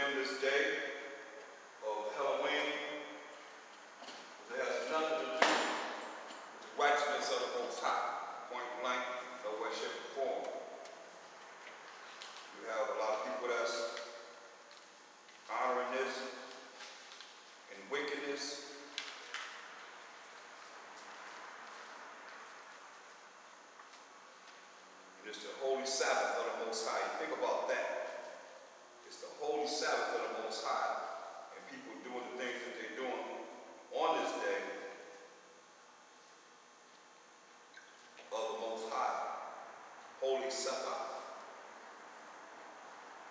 in this day of Halloween. It has nothing to do with the righteousness of the Most High. Point blank, no way, shape, or form. You have a lot of people that's honoring this and wickedness. And it's the holy Sabbath of the Most High. Think about that. It's the holy Sabbath of the Most High. And people doing the things that they're doing on this day of the Most High. Holy Sabbath.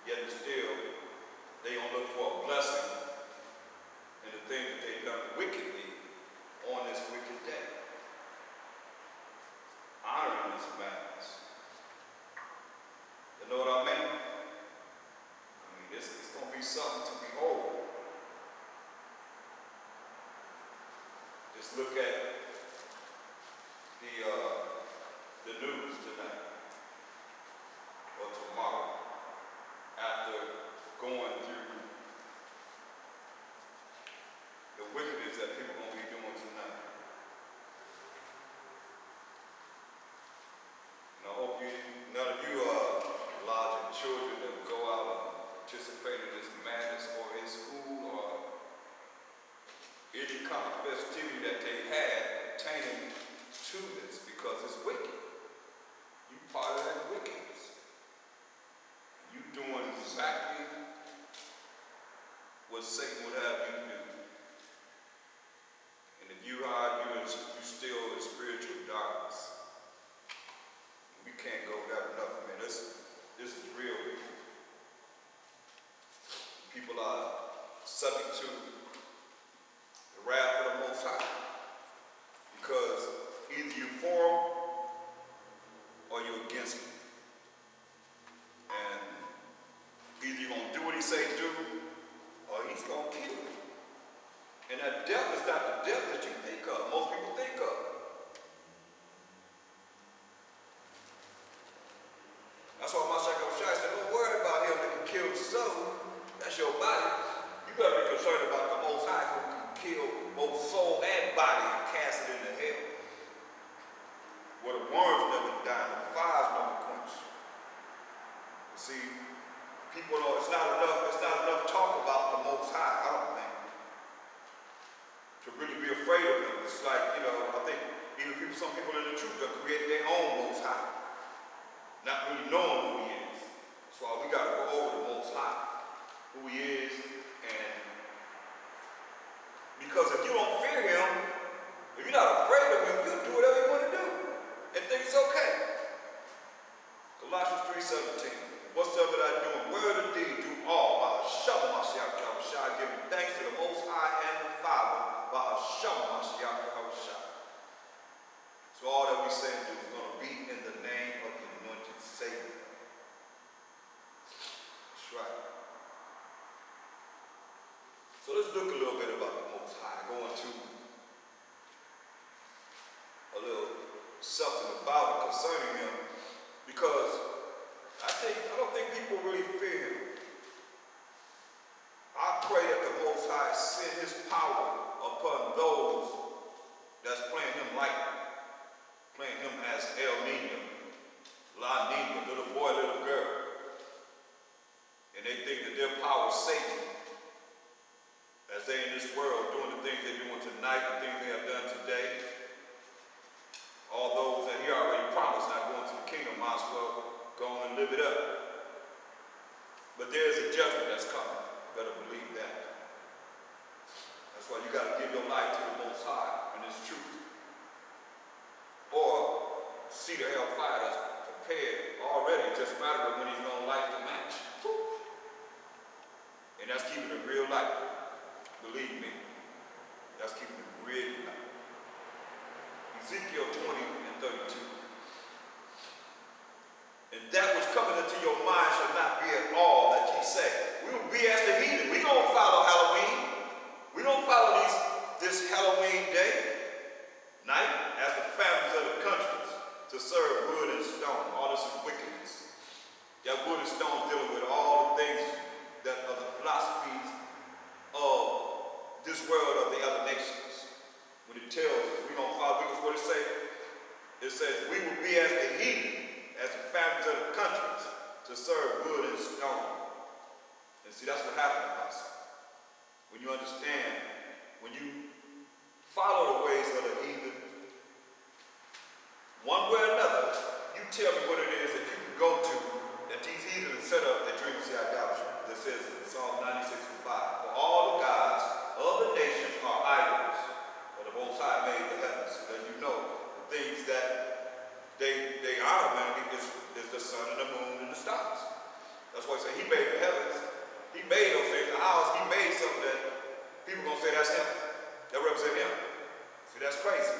Yet still, they don't look for a blessing in the things that they've done wickedly on this wicked day. Honoring these commandments. You know what I mean? It's going to be something to behold. Just look at the news tonight or tomorrow after going through the wickedness that people are going to be doing tonight. And I hope none of you large children that will go out and participate in this madness or in school or any kind of festivity that they had pertaining to this, because it's wicked. You part of that wickedness. You doing exactly what Satan would have you do. And if you are, you still in spiritual darkness. We can't go that enough, man. This is real. People are subject to the wrath of the Most High, because either you're for him or you're against him. And either you're going to do what he say do, or he's going to kill you. And that death is not the death that you think of, most people think of. That's why my second Shai said, don't worry about him that can kill the soul. That's your body. You better be concerned about the Most High who can kill both soul and body and cast it into hell, where the worms never die and the fires never quench. You see, people know it's not enough talk about the Most High, I don't think, to really be afraid of him. It's like, I think even some people in the truth that create their own Most High, not really knowing who he is. That's why we got to go over the Most High, who he is. And because if you don't fear him, if you're not afraid of him, you'll do whatever you want to do and think it's okay. Colossians 3:17. Whatsoever I do in word or deed, do all by Hashem Mashiach Yahushua, giving thanks to the Most High and the Father by Hashem Mashiach Yahushua. So all that we say and do is going to be in the name of the anointed Savior. That's right. So let's look a little bit about the Most High, go into a little something about him, concerning him, because I don't think people really fear him. I pray that the Most High send his power upon those that's playing him lightly, playing him as El Nino, La Nina, little boy, little girl, and they think that their power is Satan. As they in this world doing the things they're doing tonight, the things they have done today, all those that he already promised not going to the kingdom, might as well go on and live it up. But there's a judgment that's coming. You better believe that. That's why you got to give your life to the Most High and His truth. Or see the hellfire that's prepared already, just a matter of when he's going to light the match. And that's keeping it real life. Believe me, that's keeping it really light. Ezekiel 20:32. And that which cometh into your mind shall not be at all that ye say. We will be as the heathen. We don't follow Halloween. We don't follow this Halloween day, night, as the families of the countries, to serve wood and stone. All this is wickedness. That wood and stone dealing with all the things that of the philosophies of this world of the other nations. When it tells us we don't follow, because what it says, it says we will be as the heathen, as the families of the countries, to serve wood and stone. And see, that's what happened to us. When you understand, when you follow the ways of the heathen, one way or another, you tell me what it is that you can go to that these heathens set up that dream see idolatry. That says in Psalm 96:5, for all the gods of the nations are idols, but the Most High made the heavens. So that you know the things that they honor, man, is the sun and the moon and the stars. That's why I say he made the heavens. He made those things. The house, he made something that people gonna say that's him. That represent him. See, that's crazy.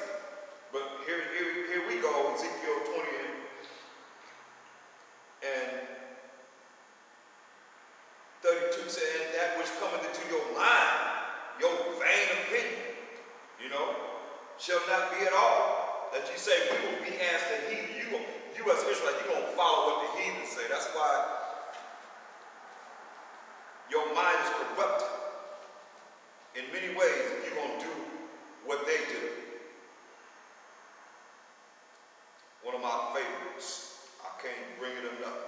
But here we go, Ezekiel 20 and 32 said, that which cometh into your mind, your vain opinion, shall not be at all. That you say, we will be as the heathen. You as Israel, you're going to follow what the heathen say. That's why your mind is corrupted. In many ways, you're going to do what they do. One of my favorites, I can't bring it enough.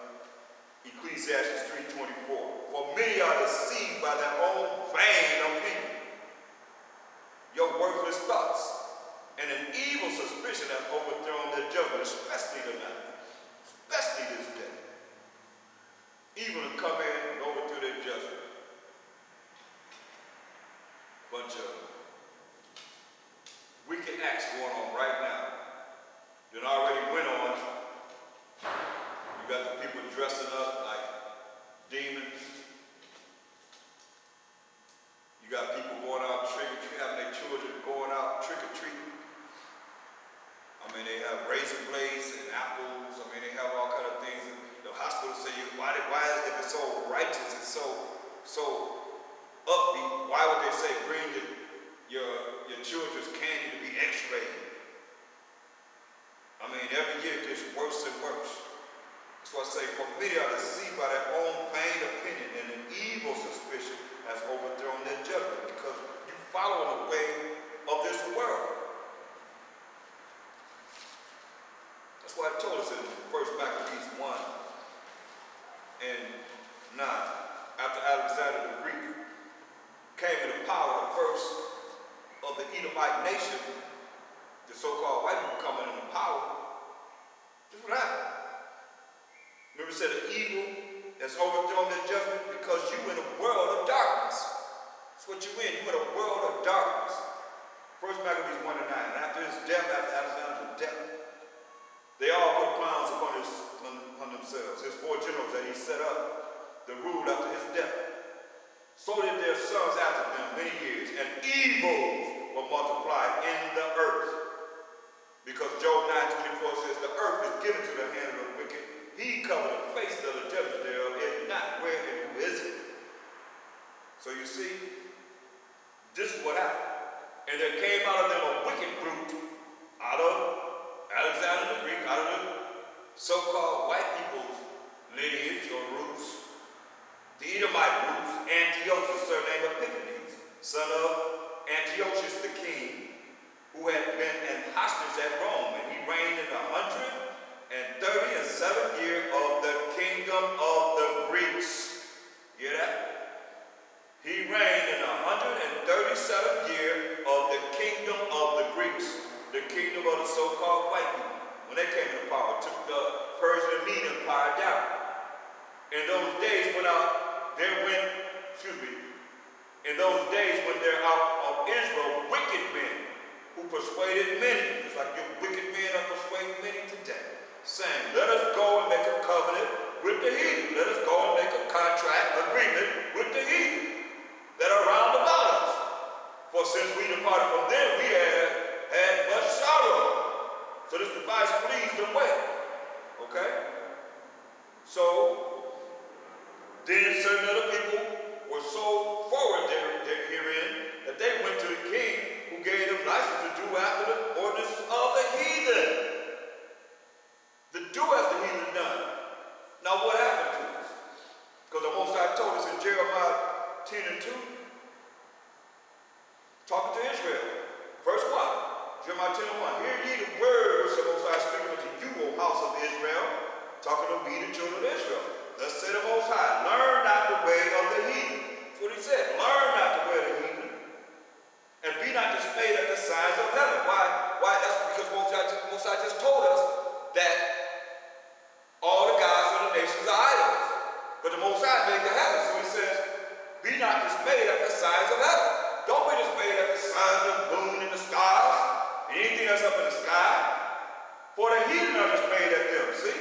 Ecclesiastes 3:24. For many are deceived by their own vain opinion, your worthless thoughts, and an evil suspicion have overthrown their judgment, especially tonight, especially this day. Evil to come in and overthrow their judgment. Bunch of wicked acts going on right now. That already went on. You got the people dressing up like demons. You got people going out trick-or-treating, having their children going out trick-or-treating. I mean, they have razor blades and apples. I mean, they have all kind of things. And the hospital say, why if it's so righteous, it's so upbeat, why would they say bring your children's candy to be x-rayed? I mean, every year it gets worse and worse. That's why I say, for many are deceived by their own vain opinion, and an evil suspicion has overthrown their judgment, because you follow the way of this world. That's why I told us in 1 Maccabees 1 and 9, after Alexander the Greek came into power, the first of the Edomite nation, the so-called white people coming into power, this is what happened. Remember it said the evil has overthrown their judgment because you in a world of darkness. That's what you in. You in a world of darkness. 1 Maccabees 1 and 9. And after his death, after Alexander's death, they all put crowns upon themselves. His 4 generals that he set up, the rule after his death. So did their sons after them many years, and evils were multiplied in the earth. Because Job 9:24 says, the earth is given to the hand of the wicked. He covered the face of the judges thereof, if not, where and who is it? So you see, this is what happened. And there came out of them a wicked root, out of Alexander the Greek, out of the so-called white people's lineage or roots, the Edomite roots, Antiochus, surnamed Epiphanes, son of Antiochus the king, who had been an hostage at Rome, and he reigned in the 137th year of the kingdom of the Greeks. Hear that? He reigned in the 137th year of the kingdom of the Greeks, the kingdom of the so-called white people. When they came to power, took the Persian and Median Empire down. In those days when there out of Israel wicked men who persuaded many, just like your wicked men are persuading many today, saying, let us go and make a covenant with the heathen. Let us go and make a contract agreement with the heathen that are round about us. For since we departed from them, we had much sorrow. So this device pleased them well. Okay? So then certain other people were so forward herein that they went to the king, who gave them license to do after the ordinances of the heathen. To do as the heathen done. Now what happened to us? Because the Most High told us in Jeremiah made at the signs of heaven. Don't be just made at the sun, the moon, and the stars, and anything that's up in the sky. For the heathen are just made at them, see?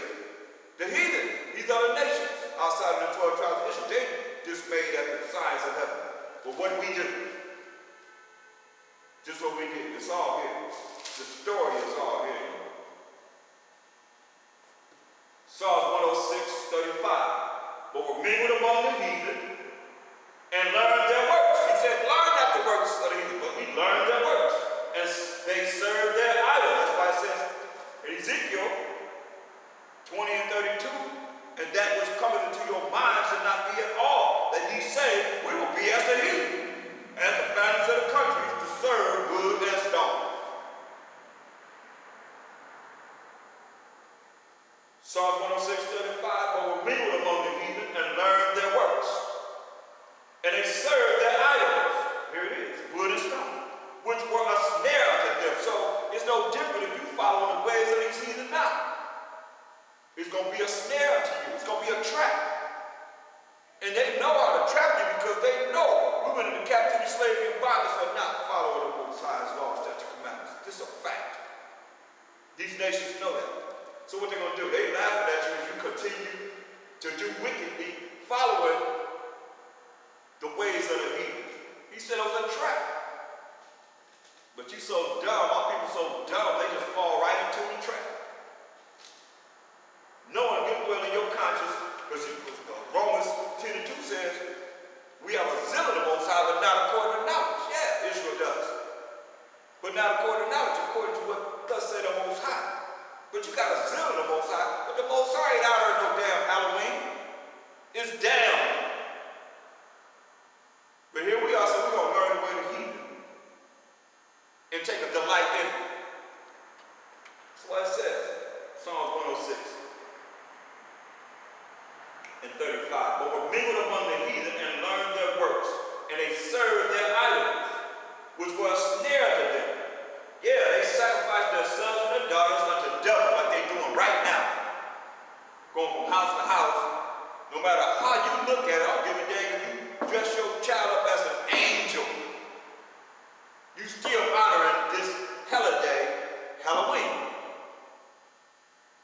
The heathen, these other nations, outside of the 12 tribes of Israel, they just made at the signs of heaven. But what do we do? Just what we did. It's all here. The story is all here. Psalms 106:35. But were mingled among the heathen and learned their works. He said, learn not the works of the heathen, but we learned their works. And they served their idols. That's why it says in Ezekiel 20 and 32, and that which cometh into your mind should not be at all that ye say, we will be as the heathen, as the founders of the countries, to serve wood and stone. Psalms 106:35, but were mingled among the heathen and learned their works. And they served their idols. Here it is, wood and stone, which were a snare unto them. So it's no different if you follow the ways of these heathen now. It's going to be a snare unto you. It's going to be a trap. And they know how to trap you because they know we went into captivity, slavery, and bondage for not following the Most High's laws, statutes, and commandments. This is a fact. These nations know that. So what they're going to do, they laughing at you as you continue to do wickedly, following the ways of the heathen. He said it was a trap. But you so dumb, our people so dumb, they just fall right into the trap. Knowing good well in your conscience, because Romans 10:2 says, we have a zeal of the Most High, but not according to knowledge. Yeah, Israel does. But not according to knowledge, according to what thus said the Most High. But you got a zeal of the Most High, but the Most High ain't out of no damn Halloween. It's down. But here we are, so we're going to learn the way to heathen and take a delight in it. That's what it says. Psalms 106:35. But were mingled among the heathen and learned their works, and they served their idols, which were a snare to them. Yeah, they sacrificed their sons and their daughters unto devil, like they're doing right now. Going from house to house. No matter how you look at it, I'll give a dang if you dress your child up as an angel. You still honoring this holiday, Halloween.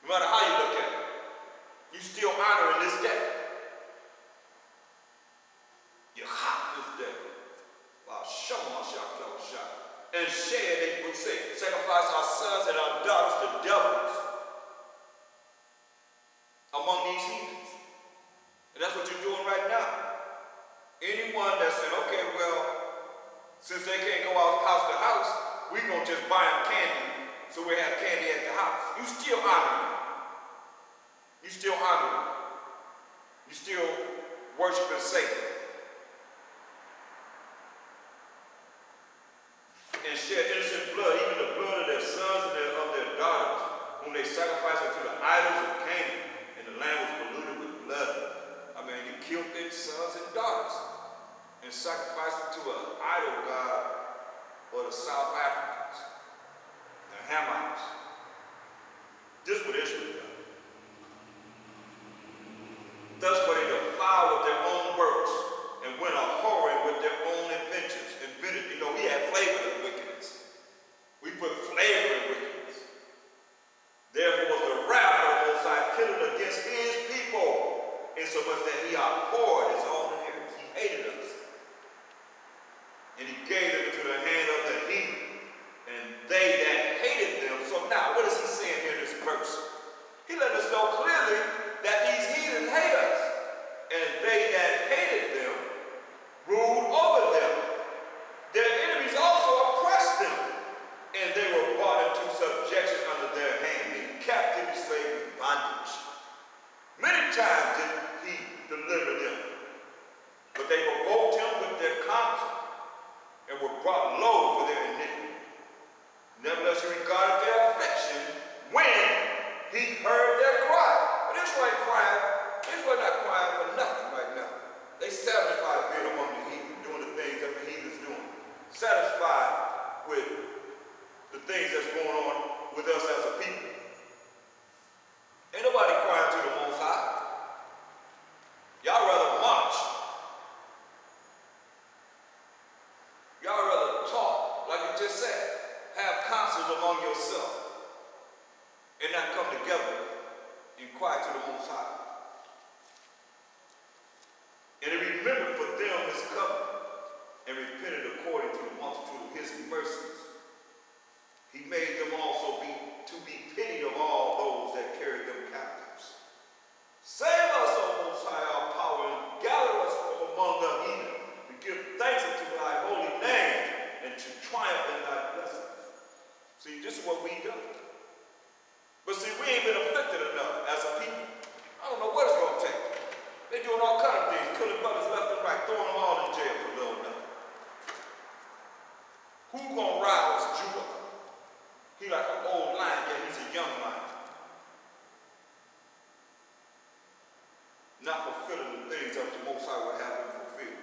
No matter how you look at it. You still honoring this day. You're hot this day. Wow, show my shot. And shed, they would say, sacrifice our sons and our daughters to devils among these heathens. And that's what you're doing right now. Anyone that said, okay, well, since they can't go out house to house, we're going to just buy them candy so we have candy at the house. You still honoring them. You still honoring them. You still worshiping Satan. And shed innocent blood, even the blood of their sons and of their daughters, whom they sacrificed unto the idols of Canaan, and the land was polluted with blood. I mean, you killed their sons and daughters and sacrificed them to an idol god for the South Africans, the Hamites. This is what Israel done. Thus were they defiled with their own works and went a-whoring with their own inventions. You know, we had flavor in wickedness. We put flavor in wickedness. Therefore was the wrath of the Most High kindled against his people, insomuch that he abhorred his own inheritance. He hated us. And he gave them into the hand of the heathen, and they that hated them. So now, what is he saying here in this verse? He let us know clearly that these heathen hate us, and they that hated them ruled over them. Their enemies also oppressed them, and they were brought into subjection under their hand, in captivity, slavery, and bondage. Many times did he deliver them, but they provoked him with their counsel, and were brought low for their iniquity. Nevertheless, he regarded their affliction when he heard their cry. But Israel ain't crying. Israel not crying for nothing right now. They satisfied being among the heathen, doing the things that the heathen's doing. Satisfied with the things that's going on with us as a people. Ain't nobody crying to the Most High. together and cried to the Most High. And he remembered for them his covenant and repented according to the multitude of his mercies. He made them also to be pitied of all those that carried them captives. Save us, O Most High, our power, and gather us from among the heathen, to give thanks unto thy holy name, and to triumph in thy blessings. See, this is what we do. But see, we ain't been afflicted enough as a people. I don't know what it's going to take. They're doing all kinds of things, killing brothers left and right, throwing them all in jail for little nothing. Who gonna rouse Judah? He like an old lion, yet he's a young lion. Not fulfilling the things that the Most High would have him fulfill.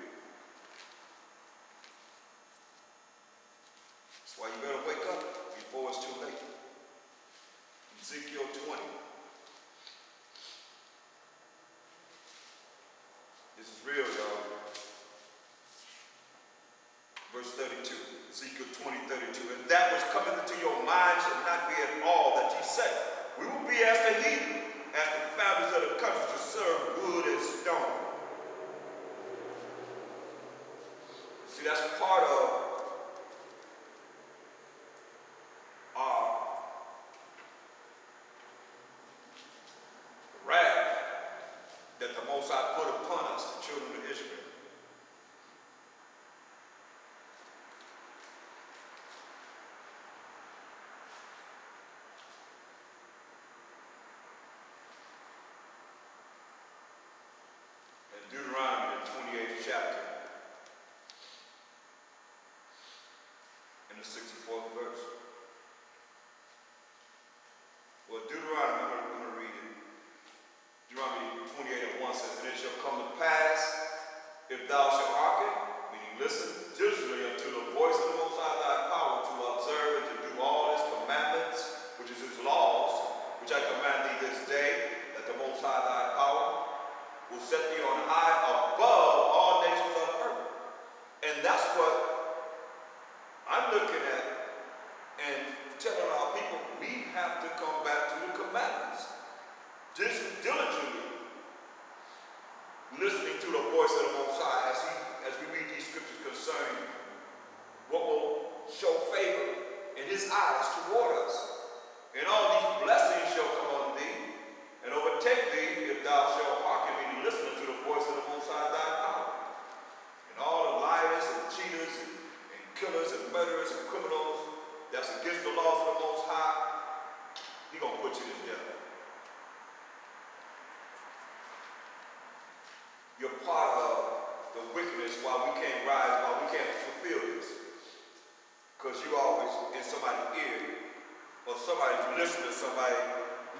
That's why you better wake up before it's too late. Ezekiel 20. This is real, y'all. Verse 32. Ezekiel 20:32. And that which cometh into your mind shall not be at all that ye say. We will be as the heathen, as the families of the country, to serve wood and stone. See, that's part of our wrath that the Most High put upon us, the children of Israel. Deuteronomy, the 28th chapter, in the 64th verse. Well, Deuteronomy, I'm going to read it. Deuteronomy 28:1 says, and it shall come to pass, if thou shalt hearken, meaning listen diligently unto the voice of the Most High thy power, to observe and to do all his commandments, which is his laws, which I command thee this day, that the Most High thy power will set thee on high above all nations of the earth. And that's what I'm looking at and telling our people, we have to come back to the commandments. Just diligently listening to the voice of the Most High as we read these scriptures concerning what will show favor in his eyes toward us. And all these blessings shall come on thee and overtake thee if thou shalt hearken, meaning listening to the voice of the Most High thy power. And all the liars and cheaters and killers and murderers and criminals that's against the laws of the Most High, he gonna put you to death. You're part of the wickedness why we can't rise, why we can't fulfill this. Because you always in somebody's ear, or somebody's listening to somebody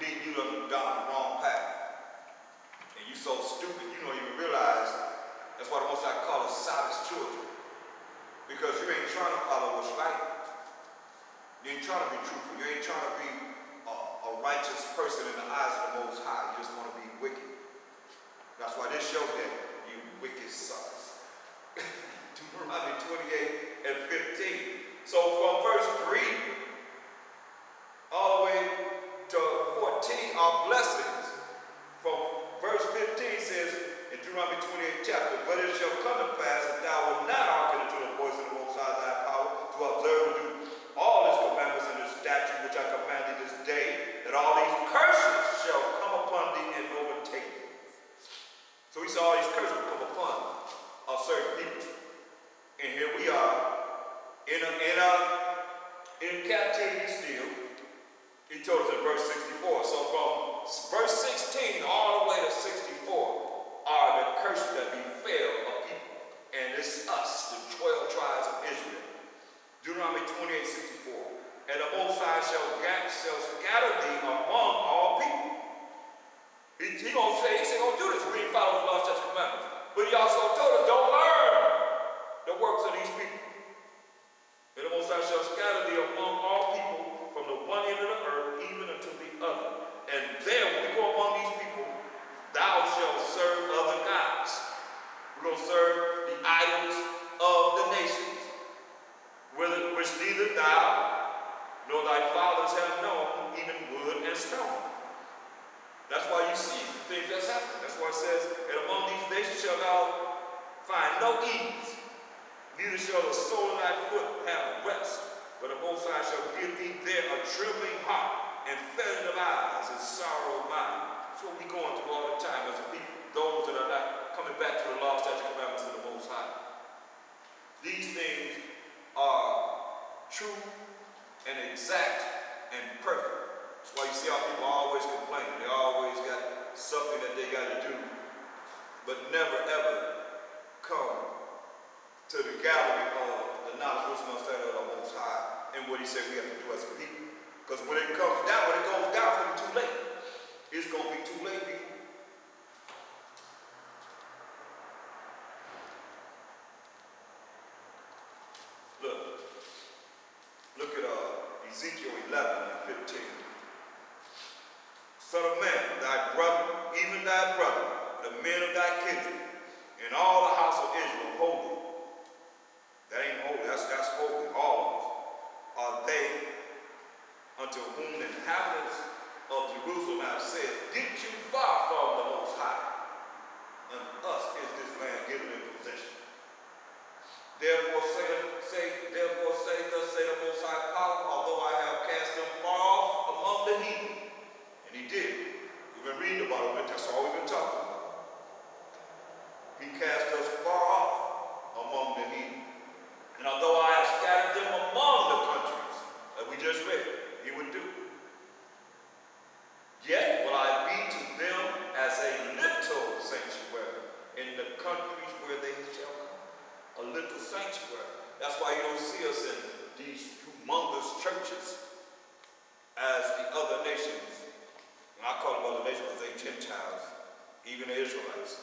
leading you down the wrong path. And you so stupid, you don't even realize that's why the Most High call us savage children. Because you ain't trying to follow what's right. You ain't trying to be truthful. You ain't trying to be a righteous person in the eyes of the Most High. You just want to be wicked. That's why this show day, you wicked suckers. Deuteronomy 28:15. So from verse 3 all the way to 14 are blessings. From verse 15 says in Deuteronomy 28th chapter, but it shall come to pass that thou wilt not hearken unto the voice of the Most High thy power, to observe and do all his commandments and his statutes which I command thee this day, that all these curses shall come upon thee and overtake thee. So he said all these curses will come upon a certain people. And here we are in captivity still. He told us in verse 64. So from verse 16 all the way to 64 are the curses that befell a people. And it's us, the 12 tribes of Israel. Deuteronomy 28:64. And the Most High shall scatter thee among all people. He gonna say, he's gonna do this when he follows the law, statutes, and commandments. But he also told us, don't learn the works of these people. And the Most High shall scatter thee among all people from the one end of the earth even unto the other. And there, when we go among these people, thou shalt serve other gods. We're going to serve the idols of the nations, which neither thou nor thy fathers have known, even wood and stone. things that's happening. That's why it says, and among these nations shall thou find no ease, neither shall the sole of thy foot have rest, but the Most High shall give thee there a trembling heart, and failure of eyes, and sorrow of mind. That's what we're going through all the time as a people, those that are not coming back to the law, statutes, and commandments of the Most High. These things are true and exact and perfect. That's why you see how people always complaining. They always got something that they got to do, but never ever come to the gallery of the knowledge, wisdom, and understanding of the Most High and what He said we have to do as a people. Because when it comes down, when it goes down, it's going to be too late. It's going to be too late, people. Look at Ezekiel 11 and 15. Son of man, thy brother, even thy brother, the men of thy kindred, and all the house of Israel, holy. That ain't holy, that's holy, all of us. Are they unto whom the inhabitants of Jerusalem have said, get you far from the Most High, and us is this land given in possession. Therefore say, thus say the Most High power, although I have cast them far off among the heathen. And He did. We've been reading about it, but that's all we've been talking about. He cast us far off among the heathen. And although I have scattered them among the countries, that we just read, He would do. Yet will I be to them as a little sanctuary in the countries where they shall come. A little sanctuary. That's why you don't see us in these humongous churches as the other nations. And I call them other nations because they're Gentiles, even the Israelites.